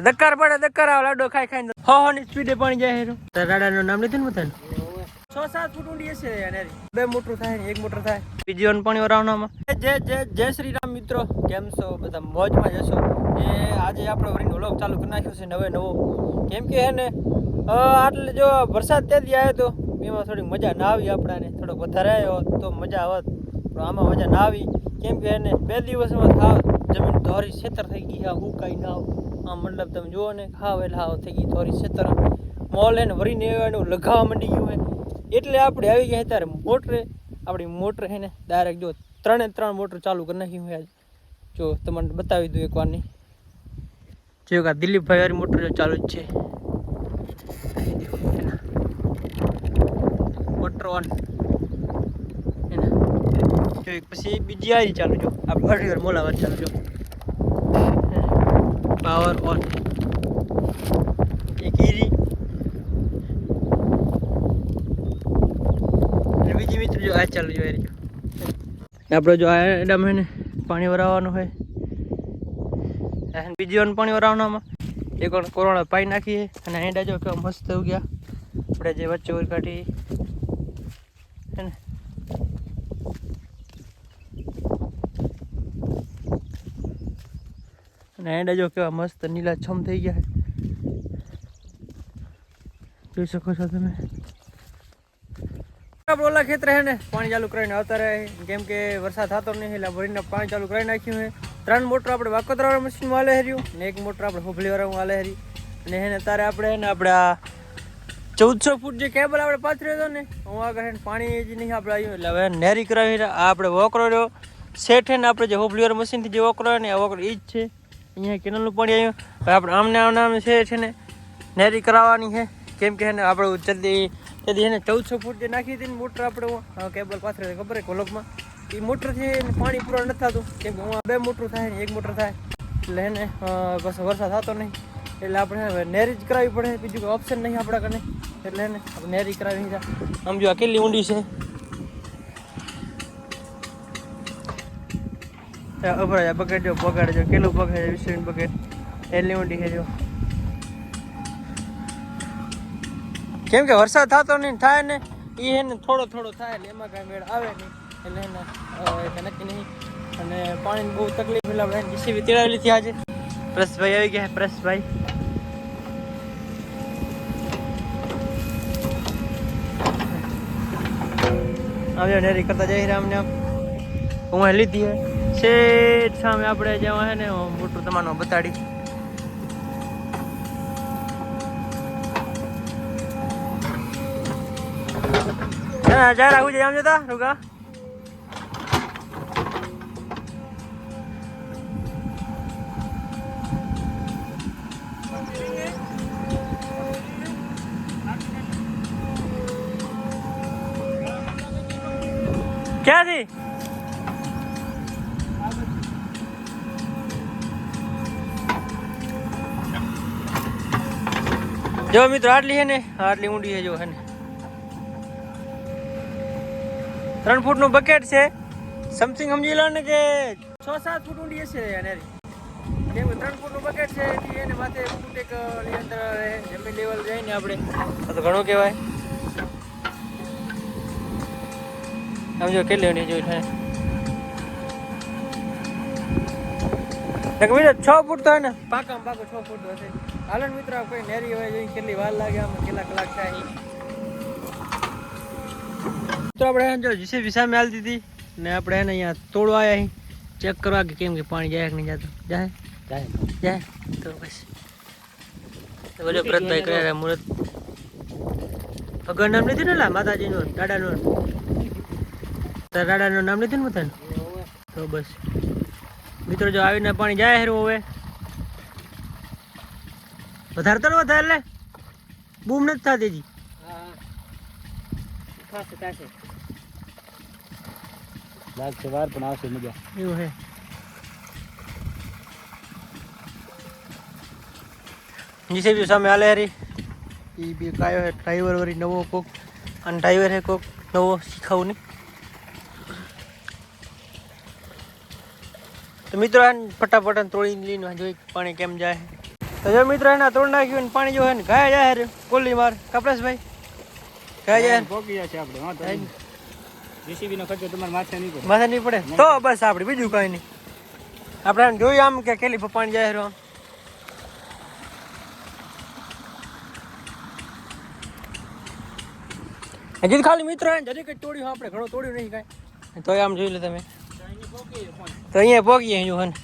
દક્કાર પડે દક્કાર આવે લાડો ખાઈ ખાઈને હો ની સ્પીડે પાણી જાય હેરો રાડાનું નામ લીધું ને બતાને 6-7 ફૂટ ઊંડી હશે યાર બે મોટર થાય ને એક મોટર થાય બીજી ઓન પાણી વરાવનામાં જય શ્રી રામ મિત્રો કેમ છો બધા મોજમાં જશો એ આજે આપણે વરીનો વ્લોગ ચાલુ કરી નાખ્યો છે નવો કેમ કે હે ને આટલે જો વરસાદ ત્યાંથી આવ્યો તો એમાં થોડી મજા ના આવી આપણાને થોડોક વધારે આવ્યો તો મજા આવત પણ આમાં મજા ના આવી કેમ કે એને 2 દિવસમાં થાવ જમીન ધોરી છેતર થઈ ગઈ આ હું કાંઈ ના આમ મતલબ તમે જુઓ ને ખાવ એટલે હાવ થઈ ગઈ ધોરી છેતર મોલ એને વરીને એનું લગાવવા માંડી ગયું હોય એટલે આપણે આવી ગયા ત્યારે મોટરે આપણી મોટર છે ને ડાયરેક્ટ જો 3 મોટર ચાલુ કરી નાખી હોય જો તમને બતાવી દઉં એકવાર ની જો કે દિલીપભાઈ વાળી મોટર ચાલુ જ છે મોટર ઓન જો પછી બીજી આવી ચાલુ જો આપણે અઢી મોલાવાર ચાલુ જો પાવર ઓન એક ઈરી અને બીજી મિત્ર જો આ ચાલુ જો આપણે જો આ એડામ હે ને પાણી વરાવવાનું હોય બીજી વાર પાણી વરાવવામાં એક વાર કોરોના પાઈ નાખીએ અને એડા જો કેવા મસ્ત થઈ ગયા આપણે જે વચ્ચે ઓર કાઢી હે ને અને એડા જો કેવા મસ્ત નીલા છમ થઈ ગયા જોઈ શકો છો તમે આપણે ઓલા ખેતર હે ને પાણી ચાલુ કરીને આવતા રહે કેમ કે વરસાદ થતો નહીં એટલે ભરીને પાણી ચાલુ કરી નાખ્યું છે 3 મોટર આપણે વાકોતરા મશીનમાં હાલે હર્યું ને એક મોટર આપણે હોભલી વાળા હાલે હરી અને એને તારે આપણે ને આપણે આ 1400 ફૂટ જે કેબલ આપણે પાથર્યો હતો ને હું આગળ એને પાણી જ નહીં આપણે આવ્યું એટલે હવે નેરી કરાવી આ આપણે વોકરો રહ્યો સેટ છે ને આપણે જે હોભલી વાળા મશીનથી જે વોકરો ને આ વોકરો એ જ છે અહીંયા કેનલનું પાણી આવ્યું હવે આપણે આમને છે ને નેરી કરાવવાની છે કેમ કે એને આપણે જલ્દી તેથી એને 1400 ફૂટ જે નાખી હતી ને મોટર આપણે કેબલ પાથરે ખબર છે કોલકમાં એ મોટરથી પાણી પૂરા નથી થતું કેમ કે 2 મોટર થાય ને 1 મોટર થાય એટલે એને બસ વરસાદ થતો નહીં એટલે આપણે હવે નેરી જ કરાવવી પડે બીજું કોઈ ઓપ્શન નહીં આપણા કને એટલે એને આપણે નેરી કરાવી આમ જો આ કેટલી ઊંડી છે અભરાય બકેટ જો પગાડે જો કેટલું પગાડે 20 બકેટ એટલી ઊંડી છે જો કેમ કે વરસાદ થતો નહીં થાય ને એ એને થોડો થાય એટલે એમાં કાંઈ મેળ આવે નહીં એટલે એને નક્કી નહીં અને પાણીની બહુ તકલીફ એટલે આપણે જીસીબી તેડાવેલી હતી આજે પ્રસભાઈ આવી ગયા પ્રસભાઈ આવ્યો નેરી કરતા જઈ રહ્યા અમને હું લીધી હે શેઠ સામે આપણે જેમાં હે ને મોટું તમારું બતાડી જારા હું જઈ આમ જતા રૂકા ક્યાંથી જો મિત્રો આટલી છે ને આટલી ઊંડી છે જો હે ને 3 ફૂટનું બકેટ છે સમથિંગ સમજી લો ને કે 6-7 ફૂટ ઊંડી હશે નેરી કેમ કે 3 ફૂટનું બકેટ છે એટલે એને માથે ફૂટ એક અંદર જમીન લેવલ જાય ને આપણે તો ઘણું કહેવાય સમજો કેટલી ઊંડી જોઈ થાય બીજો 6 ફૂટ તો હે ને પાકામાં પાકો 6 ફૂટ હશે હાલો મિત્રો કોઈ નેરી હોય જોઈ કેટલી વાર લાગે આમાં કેટલા કલાક થાય તો આપણે જો જીસીબી સામે હાલ દીધી ને આપણે એને અહીંયા તોડવા આવ્યા અહીં ચેક કરવા કે કેમ કે પાણી જાય કે નહીં જતું જાય તો બસ તો બોલો વ્રતભાઈ કર્યા મુહૂર્ત ભગવાન નામ લીધું ને લા માતાજીનું દાદાનું દાદાનું નામ લીધું ને બધાને તો બસ મિત્રો જો આવીને પાણી જાય હેરું હવે વધારે તો વધારે લે બૂમ નથી થતી જી થશે લાગશે વાર પણ આવશે મજા એવું હે જીસીબી સામે હાલે હરી એ બી કાયો હે ડ્રાઈવર વરી નવો કોક અને ડ્રાઈવર હે કોક નવો શીખાવું નહીં તો મિત્રો ફટાફટ તોડીને લઈને જોઈ પાણી કેમ જાય તો જો મિત્રો એના તોડ નાખ્યું ને પાણી જો હે ને ગાય જાય રે કોલી માર કપલેશભાઈ ગાય જાય પોકી જશે આપણે હા તો જેસીબી નો ખર્ચો તમારે માથે નહીં પડે માથે નહીં પડે તો બસ આપણે બીજું કઈ નહીં આપણે જોયું આમ કે કેલી પાણી જાય રે હજી ખાલી મિત્રો જરી કઈ તોડ્યું આપણે ઘણું તોડ્યું નહીં કાંઈ તો આમ જોઈ લો તમે તો અહીંયા પોગીએ હજુ હન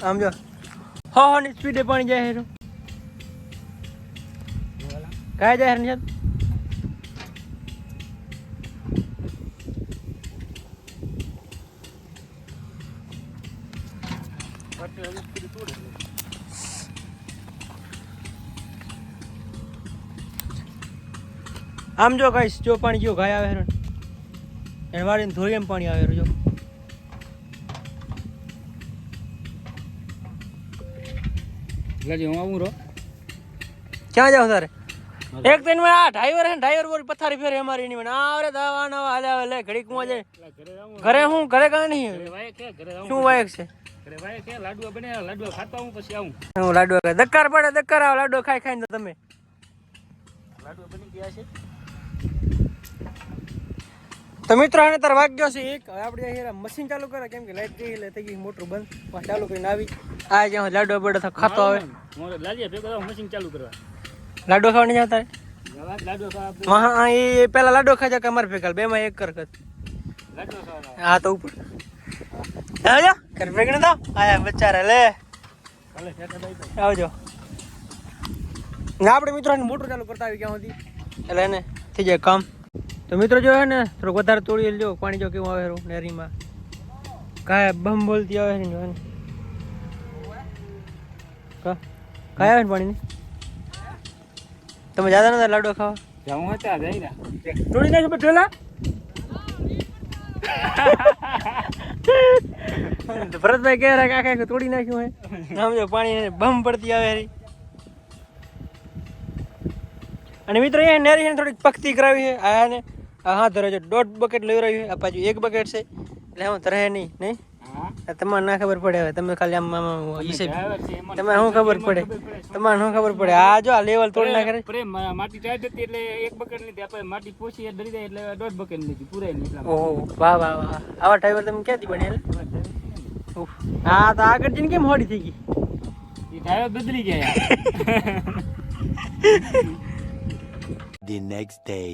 આમ જો હો ની સ્પીડે પાણી જાય હેરું કાંઈ જાય હેર આમ જો ગાઈસ જો પાણી જો ગાય આવે હેરું એને વાળીને ધોઈ એમ પાણી આવે હેરું જો લાજી હું આવું રો ક્યાં જાવ તારે એક દિન में આ ડ્રાઈવર હે ડ્રાઈવર બોલ પથારી ફેરે અમારી ની મને આવરે દવા નવા હાલે આવે લે ઘડીક માં જાય ઘરે હું ઘરે કા નહીં શું વાયક છે ઘરે વાય કે લાડવા બને લાડવા ખાતા હું પછી આવું હું લાડવા દક્કાર પડે દક્કાર આવ લાડવા ખાઈ ખાઈને તો તમે લાડવા બની ગયા છે તો મિત્રો આને તાર વાગ્યો છે એક હવે આપણે અહીંયા મશીન ચાલુ કરે કેમ કે લાઈટ ગઈ એટલે થઈ ગઈ મોટર બંધ પાછું ચાલુ કરીને આવી આ જ્યાં લાડવા બડે ખાતો આવે મોરે લાજીએ ભેગો મશીન ચાલુ કરવા લાડવા ખાવાની જાવ તારે લાડવા ખાવા હા એ પેલા લાડવા ખાજા કે અમારે ભેગા બે માં એક કર લાડવા ખાવા હા તો ઉપર આવજો કર ભેગને તો આયા બચારા લે ભલે ફેટા દઈ તો આવજો આપણે મિત્રો મોટર ચાલુ કરતા આવી ક્યાં સુધી એટલે એને થઈ જાય કામ તો મિત્રો જો હે ને થોડુંક વધારે તોડી લો પાણી જો કેવું આવે નેરીમાં કાય બમ બોલતી આવે ને જો ને કાય આવે ને પાણી ની તમે જાતા નતા લાડવા ખાવા જાઉં હતા જઈ ના તોડી નાખ્યો પેલા ભરતભાઈ કહે રહ્યા કાકા તોડી નાખ્યું હે આમ જો પાણી બમ પડતી આવે રી અને મિત્રો એ નેરી ને થોડીક પકતી કરાવી છે આ ને હા ધરે છે 1.5 બકેટ લઈ રહ્યું છે આ પાછું 1 બકેટ છે એટલે હું ધરે નહીં નહીં તમારે ના ખબર પડે હવે તમે ખાલી આમ ઈસે તમે શું ખબર પડે તમારે શું ખબર પડે આ જો આ લેવલ તોડી નાખે પ્રેમ માટી ટાઈટ હતી એટલે 1 બકેટ લીધી આપણે માટી પોછી ડરી જાય એટલે 1.5 બકેટ લીધી પૂરાઈ નહીં એટલા ઓહો વાહ વાહ વાહ આવા ડ્રાઈવર તમે ક્યાંથી બન્યા હા તો આગળ જઈને કેમ હોડી થઈ ગઈ એ ડ્રાઈવર બદલી ગયા The next day.